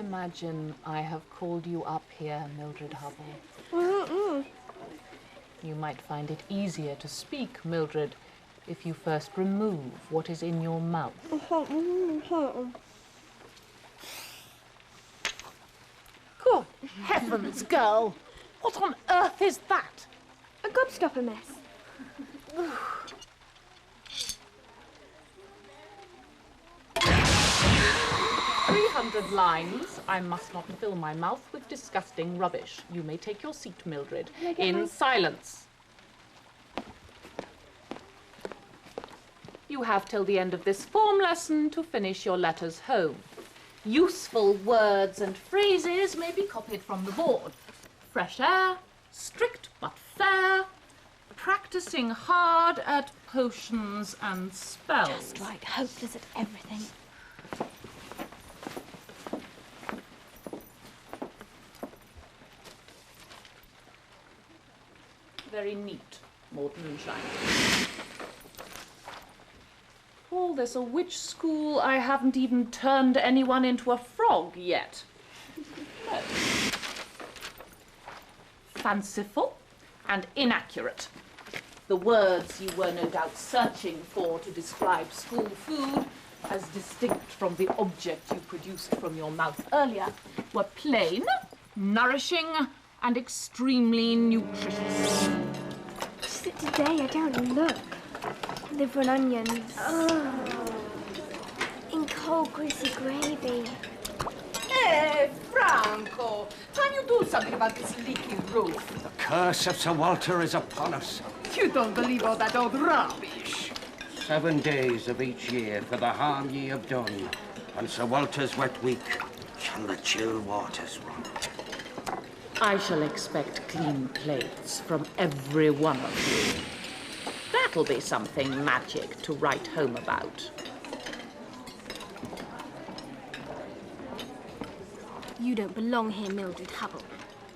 imagine I have called you up here, Mildred Hubble. You might find it easier to speak, Mildred, if you first remove what is in your mouth. Good heavens, girl! What on earth is that? A gobstopper mess. 300 lines. I must not fill my mouth with disgusting rubbish. You may take your seat, Mildred, in silence. You have till the end of this form lesson to finish your letters home. Useful words and phrases may be copied from the board. Fresh air, strict but fair, practicing hard at potions and spells. Just right, hopeless at everything. Very neat, Morton and Shine. Paul, there's a witch school. I haven't even turned anyone into a frog yet. No. Fanciful and inaccurate. The words you were no doubt searching for to describe school food, as distinct from the object you produced from your mouth earlier, were plain, nourishing, and extremely nutritious. Just that today I don't look. Liver and onions. Oh. In cold, greasy gravy. Hey, Franco, can you do something about this leaky roof? The curse of Sir Walter is upon us. You don't believe all that old rubbish. 7 days of each year for the harm ye have done. On Sir Walter's wet week shall the chill waters run. I shall expect clean plates from every one of you. That'll be something magic to write home about. You don't belong here, Mildred Hubble.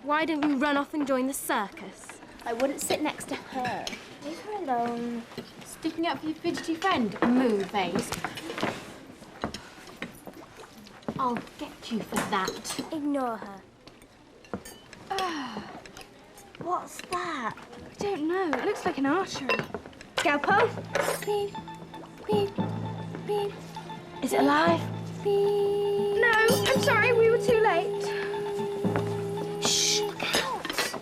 Why don't you run off and join the circus? I wouldn't sit next to her. Leave her alone. Sticking up for your fidgety friend. Move, Vase. I'll get you for that. Ignore her. What's that? I don't know. It looks like an archery. Galpo? Beep, beep, beep. Is it alive? Beep. No, I'm sorry. We were too late. Shh, look out.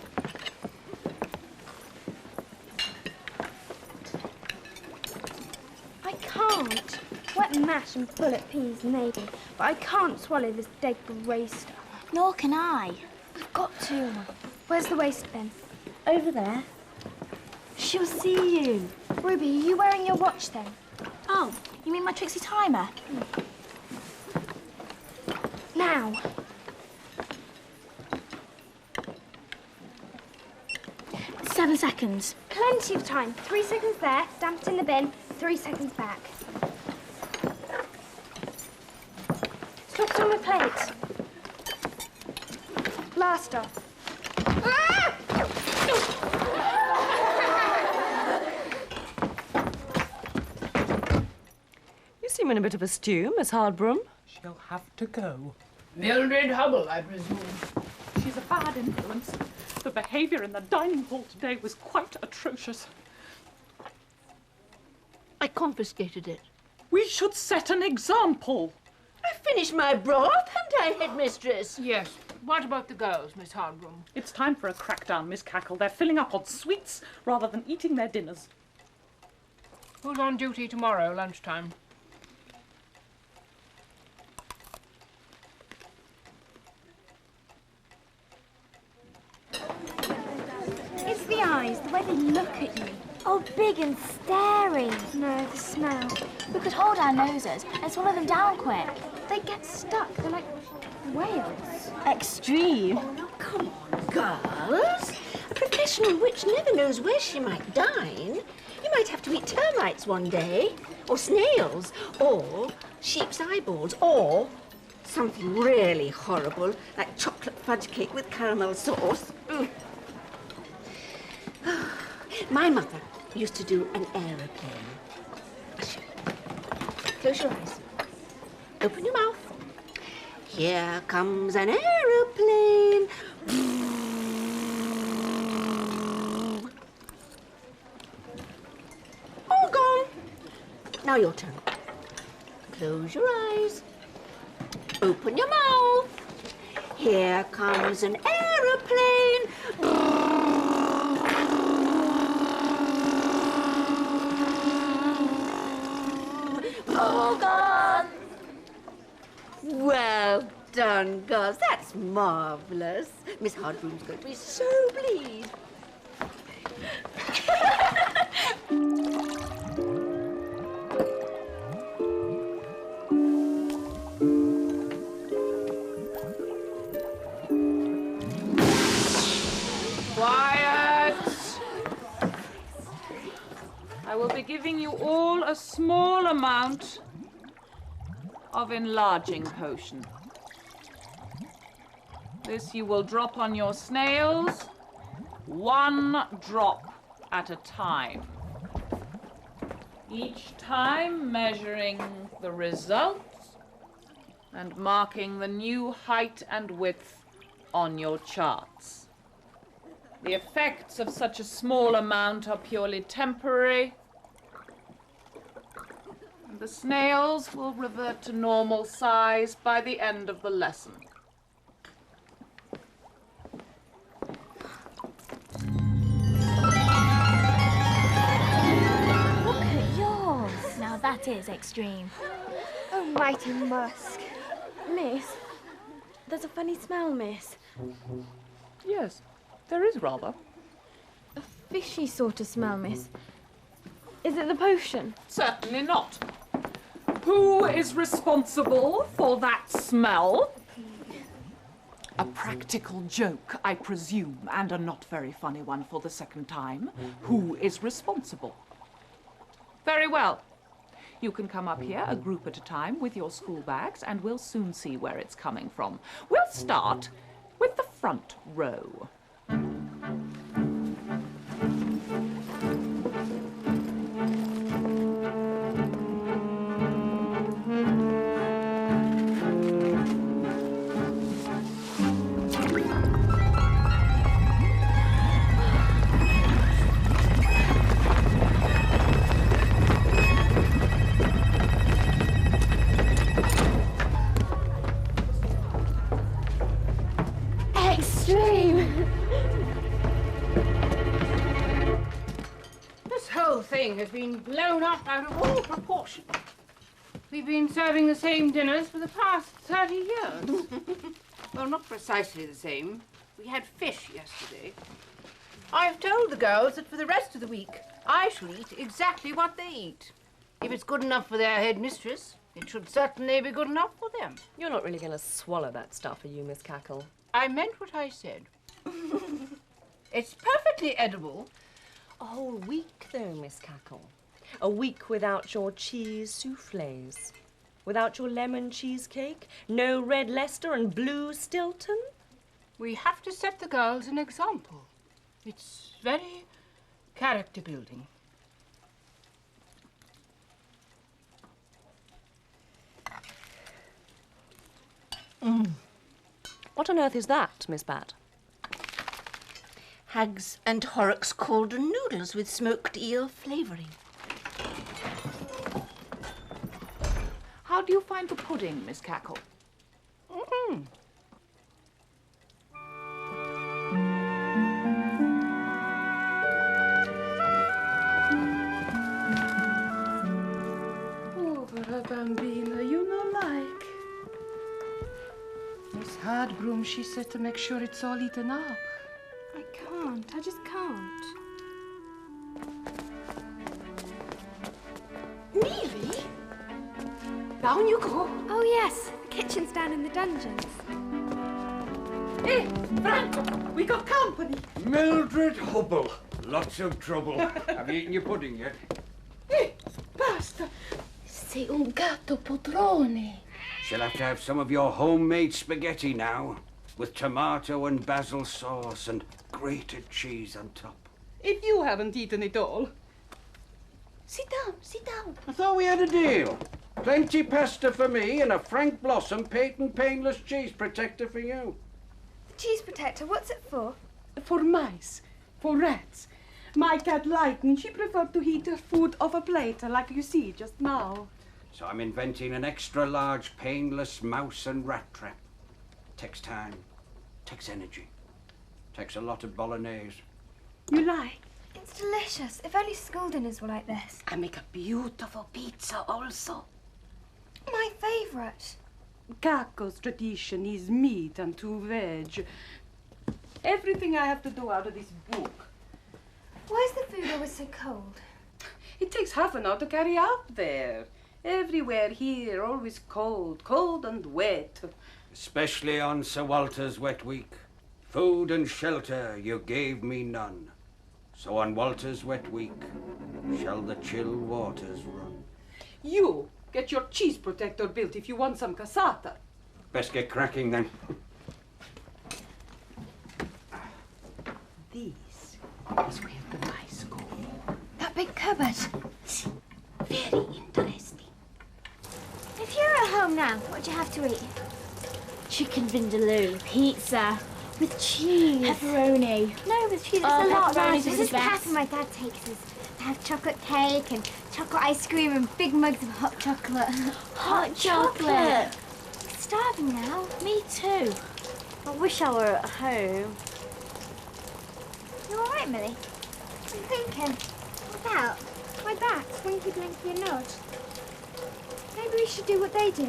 I can't. Wet mash and bullet peas maybe, but I can't swallow this dead grey stuff. Nor can I. I've got to. Where's the waste bin? Over there. She'll see you. Ruby, are you wearing your watch then? Oh, you mean my Trixie timer? Now. It's 7 seconds. Plenty of time. 3 seconds there, stamp it in the bin, 3 seconds back. Stop it on my plate. Blast off. You seem in a bit of a stew, Miss Hardbroom. She'll have to go. Mildred Hubble, I presume. She's a bad influence. The behaviour in the dining hall today was quite atrocious. I confiscated it. We should set an example. I finished my broth, haven't I, headmistress? Yes. What about the girls, Miss Hardbroom? It's time for a crackdown, Miss Cackle. They're filling up on sweets rather than eating their dinners. Who's on duty tomorrow, lunchtime? It's the eyes, the way they look at you. Oh, big and staring. No, the smell. We could hold our noses and swallow them down quick. They get stuck. They're like whales. Extreme. Oh, come on, girls. A professional witch never knows where she might dine. You might have to eat termites one day, or snails, or sheep's eyeballs, or something really horrible, like chocolate fudge cake with caramel sauce. My mother used to do an aeroplane. Close your eyes. Open your mouth. Here comes an aeroplane. All gone. Now your turn. Close your eyes. Open your mouth. Here comes an aeroplane. All gone. Well done, girls. That's marvellous. Miss Hardbroom's going to be so pleased. Quiet! I will be giving you all a small amount of enlarging potion. This you will drop on your snails, 1 drop at a time. Each time measuring the results and marking the new height and width on your charts. The effects of such a small amount are purely temporary. And the snails will revert to normal size by the end of the lesson. Look at yours. Now that is extreme. Oh, mighty musk. Miss, there's a funny smell, miss. Yes, there is rather. A fishy sort of smell, miss. Is it the potion? Certainly not. Who is responsible for that smell? A practical joke, I presume, and a not very funny one for the second time. Who is responsible? Very well. You can come up here, a group at a time, with your school bags, and we'll soon see where it's coming from. We'll start with the front row. This whole thing has been blown up out of all proportion. We've been serving the same dinners for the past 30 years. Well, not precisely the same. We had fish yesterday. I've told the girls that for the rest of the week, I shall eat exactly what they eat. If it's good enough for their headmistress, it should certainly be good enough for them. You're not really going to swallow that stuff, are you, Miss Cackle? I meant what I said. It's perfectly edible. A whole week, though, Miss Cackle. A week without your cheese soufflés. Without your lemon cheesecake. No red Leicester and blue Stilton. We have to set the girls an example. It's very character building. What on earth is that, Miss Bat? Hags and Horrocks cauldron noodles with smoked eel flavouring. How do you find the pudding, Miss Cackle? Povera bambina, you know like. Miss Hardbroom, she said to make sure it's all eaten up. I can't. I just can't. Neely? Down you go. Oh, yes. The kitchen's down in the dungeons. Hey, Franco, we got company. Mildred Hubble. Lots of trouble. Have you eaten your pudding yet? Hey, basta. Sei un gatto padrone. She'll have to have some of your homemade spaghetti now, with tomato and basil sauce and grated cheese on top. If you haven't eaten it all. Sit down, sit down. I thought we had a deal. Plenty pasta for me and a Frank Blossom patent painless cheese protector for you. Cheese protector, what's it for? For mice, for rats. My cat Lightning, she preferred to heat her food off a plate, like you see just now. So I'm inventing an extra large painless mouse and rat trap. Takes time, takes energy, takes a lot of bolognese. You like? It's delicious. If only school dinners were like this. I make a beautiful pizza also. My favourite. Caco's tradition is meat and 2 veg. Everything I have to do out of this book. Why is the food always so cold? It takes half an hour to carry out there. Everywhere here, always cold, cold and wet. Especially on Sir Walter's wet week. Food and shelter you gave me none. So on Walter's wet week shall the chill waters run. You get your cheese protector built if you want some cassata. Best get cracking then. This Is where the mice go. That big cupboard. Very interesting. If you're at home now, what do you have to eat? Chicken vindaloo, pizza, with cheese. Pepperoni. No, with cheese. It's Oh, a lot pepperoni's nicer. the This is best. pattern my dad takes us. They have chocolate cake and chocolate ice cream and big mugs of hot chocolate. Hot chocolate. Starving now. Me too. I wish I were at home. You all right, Millie? I'm thinking. What about? My back, winky blinky and nod. Maybe we should do what they do.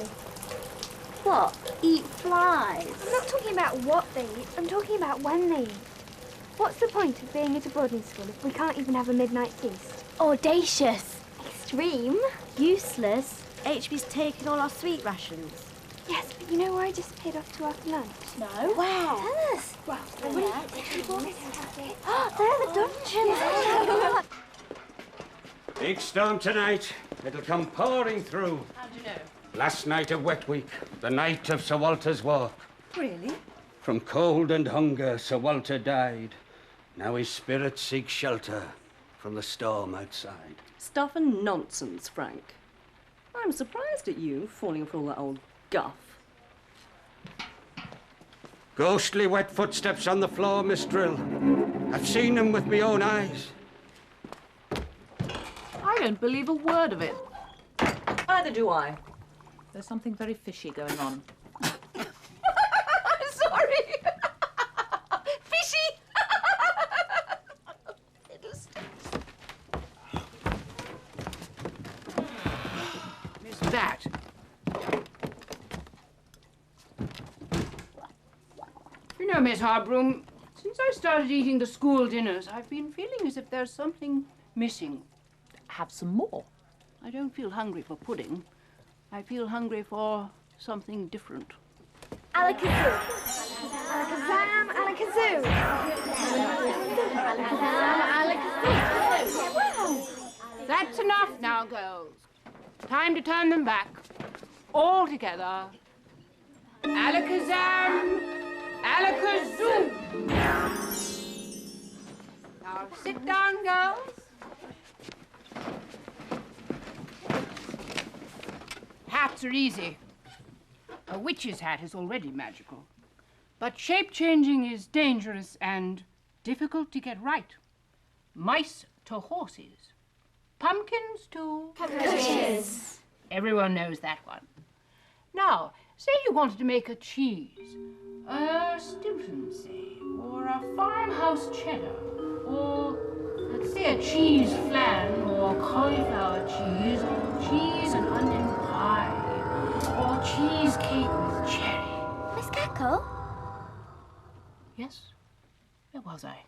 What? Eat flies. I'm not talking about what they eat, I'm talking about when they eat. What's the point of being at a boarding school if we can't even have a midnight feast? Audacious. Extreme? Useless. HB's taking all our sweet rations. Yes, but you know where I just paid off to after lunch? No. Wow. Tell us. Well, They're the dungeons. Big storm tonight. It'll come pouring through. How'd you know? Last night of wet week, the night of Sir Walter's walk. really? From cold and hunger, Sir Walter died. Now his spirit seeks shelter from the storm outside. Stuff and nonsense, Frank. I'm surprised at you falling for all that old guff. Ghostly wet footsteps on the floor, Miss Drill. I've seen them with my own eyes. I don't believe a word of it. Neither do I. There's something very fishy going on. Sorry. Fishy. Miss Bat. You know, Miss Harbroom, since I started eating the school dinners, I've been feeling as if there's something missing. Have some more. I don't feel hungry for pudding. I feel hungry for something different. Alakazoo. Alakazam, alakazoo. Alakazam, alakazoo. That's enough now, girls. Time to turn them back. All together. Alakazam, alakazoo. Now sit down, girls. Hats are easy. A witch's hat is already magical. But shape-changing is dangerous and difficult to get right. Mice to horses. Pumpkins to... Cabbages. Everyone knows that one. Now, say you wanted to make a cheese. A Stilton, say, or a farmhouse cheddar, or, let's say, a cheese flan, or cauliflower cheese, or cheese and onion pie, or cheesecake with cherry. Miss Cackle? Yes? Where was I?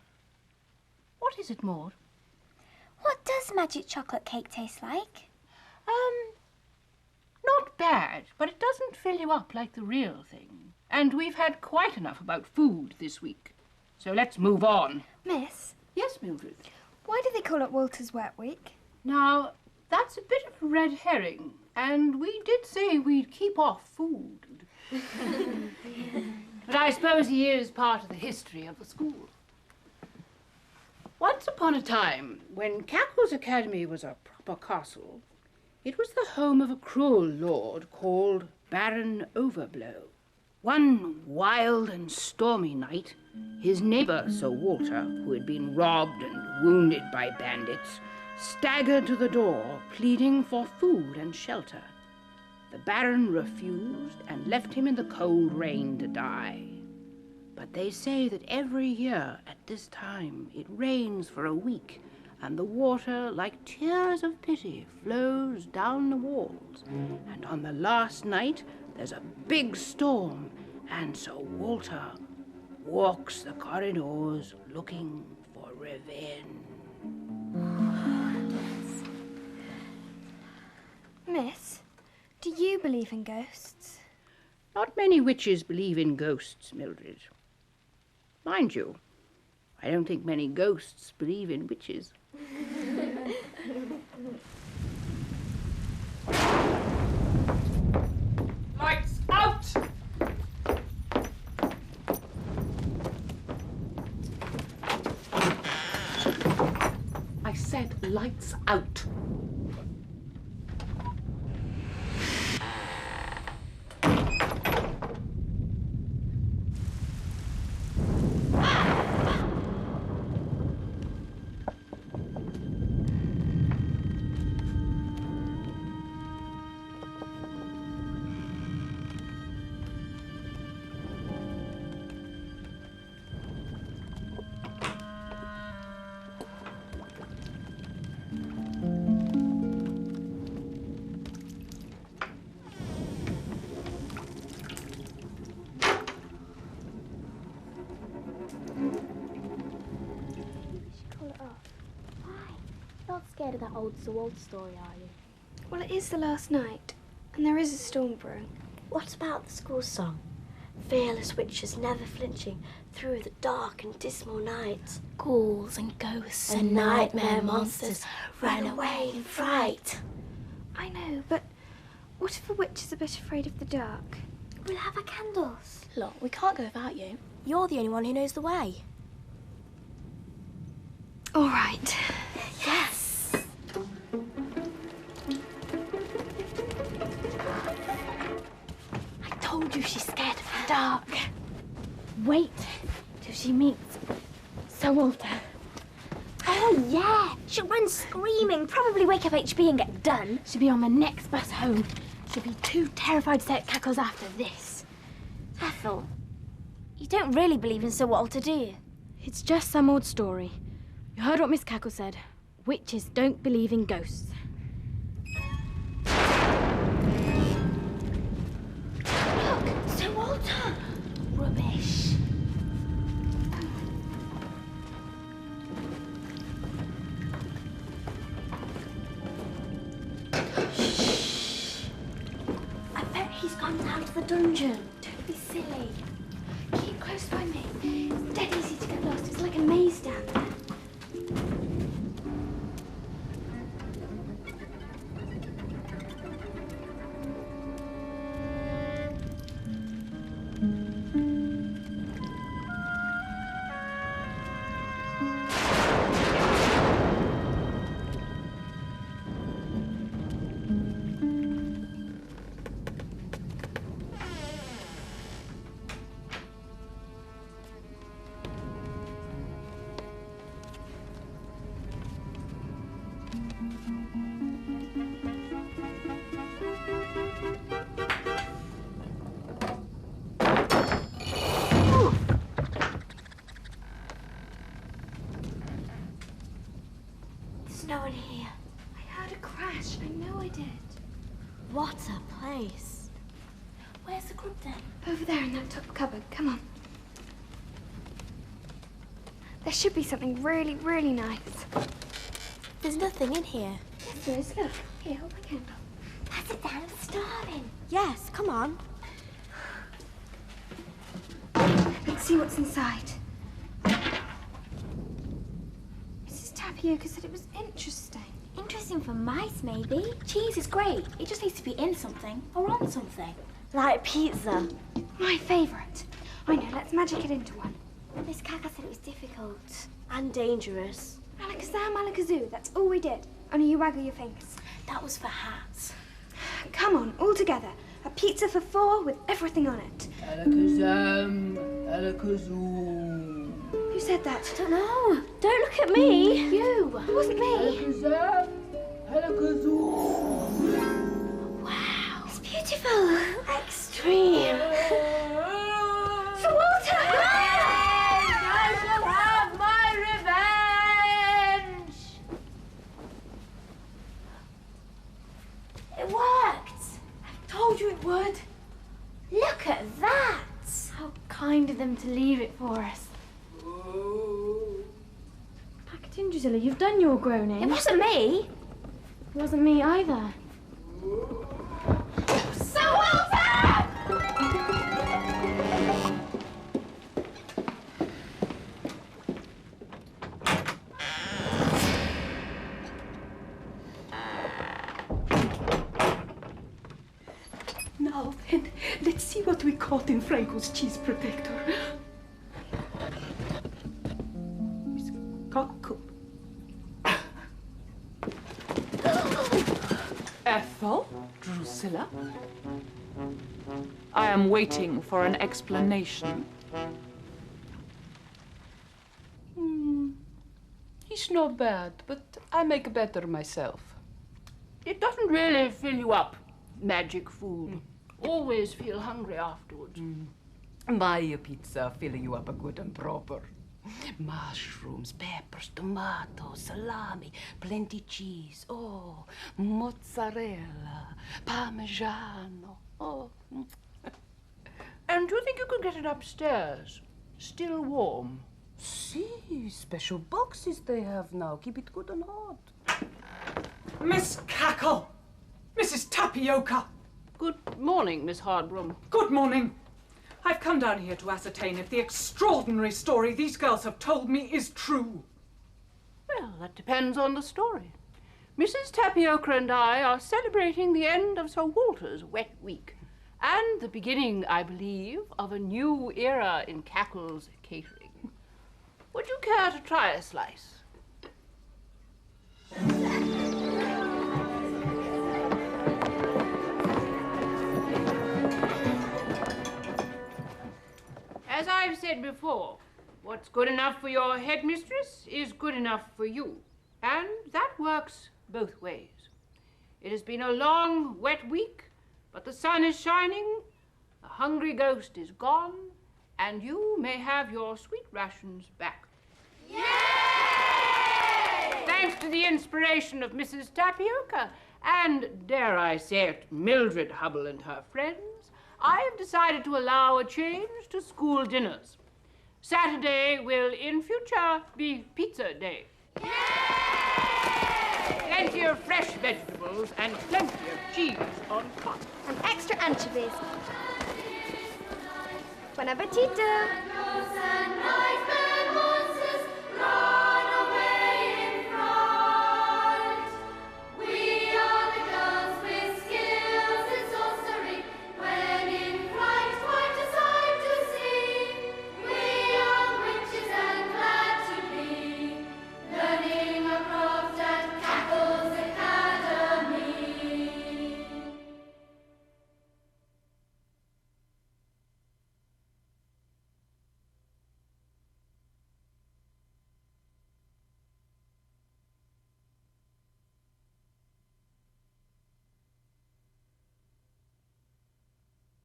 What is it, Maud? What does magic chocolate cake taste like? Not bad, but it doesn't fill you up like the real thing. And we've had quite enough about food this week. So let's move on. Miss, Yes, Mildred? why do they call it Walter's Wet Week? Now, that's a bit of a red herring, and we did say we'd keep off food. But I suppose he is part of the history of the school. Once upon a time, when Cackle's Academy was a proper castle, It was the home of a cruel lord called Baron Overblow. One wild and stormy night, his neighbour, Sir Walter, who had been robbed and wounded by bandits, staggered to the door, pleading for food and shelter. The Baron refused and left him in the cold rain to die. But they say that every year at this time it rains for a week, and the water, like tears of pity, flows down the walls. And on the last night, there's a big storm, and Sir Walter walks the corridors looking for revenge. Miss, do you believe in ghosts? Not many witches believe in ghosts, Mildred. Mind you, I don't think many ghosts believe in witches. Lights out! I said lights out. Not scared of that old Sir Walter story, are you? Well, it is the last night, and there is a storm brewing. What about the school song? Fearless witches never flinching through the dark and dismal night. Ghouls and ghosts And nightmare monsters ran away in fright. I know, but what if a witch is a bit afraid of the dark? We'll have our candles. Look, we can't go without you. You're the only one who knows the way. All right. Yes. I told you she's scared of the dark. Wait till she meets Sir Walter. Oh, yeah. She'll run screaming, probably wake up HB and get done. She'll be on the next bus home. She'll be too terrified to set cackles after this. Ethel, you don't really believe in Sir Walter, do you? It's just some old story. You heard what Miss Cackle said. Witches don't believe in ghosts. Look, Sir Walter. Rubbish. Shh. I bet he's gone down to the dungeon. Don't be silly. Keep close by me. It's dead easy to get lost. It's like a maze down there. There's no one here. I heard a crash. I know I did. What a place. Where's the grub then? Over there in that top cupboard. Come on. There should be something really, really nice. There's nothing in here. Yes, there is. Look. Here, hold my candle. Pass it down, I'm starving. Yes, come on. Let's see what's inside. Mrs. Tapioca said it was interesting. Interesting for mice, maybe. Cheese is great. It just needs to be in something or on something. Like pizza. My favourite. I know, let's magic it into one. Miss Kaka said it was difficult. And dangerous. Alakazam, alakazoo, that's all we did. Only you waggle your fingers. That was for hats. Come on, all together. A pizza for 4 with everything on it. Alakazam, alakazoo. Who said that? I don't know. Don't look at me. You. It wasn't me. Alakazam, alakazoo. Wow. It's beautiful. Extreme. Sir Walter! I shall have my revenge! It worked. Told you it would. Look at that. How kind of them to leave it for us. Pack it in, Drusilla. You've done your groaning. It wasn't me. It wasn't me either. Sir Walter! Now then, let's see what we caught in Franco's cheese protector. Miss Cockle. Ethel? Drusilla? I am waiting for an explanation. He's not bad, but I make better myself. It doesn't really fill you up, magic food. Always feel hungry afterwards. My pizza fill you up a good and proper. Mushrooms, peppers, tomatoes, salami, plenty cheese. Oh, mozzarella, parmigiano. Oh. And do you think you could get it upstairs? Still warm? See, special boxes they have now. Keep it good and hot. Miss Cackle! Mrs. Tapioca! Good morning, Miss Hardbroom. Good morning. I've come down here to ascertain if the extraordinary story these girls have told me is true. Well, that depends on the story. Mrs. Tapioca and I are celebrating the end of Sir Walter's wet week and the beginning, I believe, of a new era in Cackle's catering. Would you care to try a slice? As I've said before, what's good enough for your headmistress is good enough for you. And that works both ways. It has been a long, wet week, but the sun is shining, the hungry ghost is gone, and you may have your sweet rations back. Yay! Thanks to the inspiration of Mrs. Tapioca and, dare I say it, Mildred Hubble and her friends, I have decided to allow a change to school dinners. Saturday will, in future, be pizza day. Yay! Plenty of fresh vegetables and plenty of cheese on top. And extra anchovies. Buon appetito!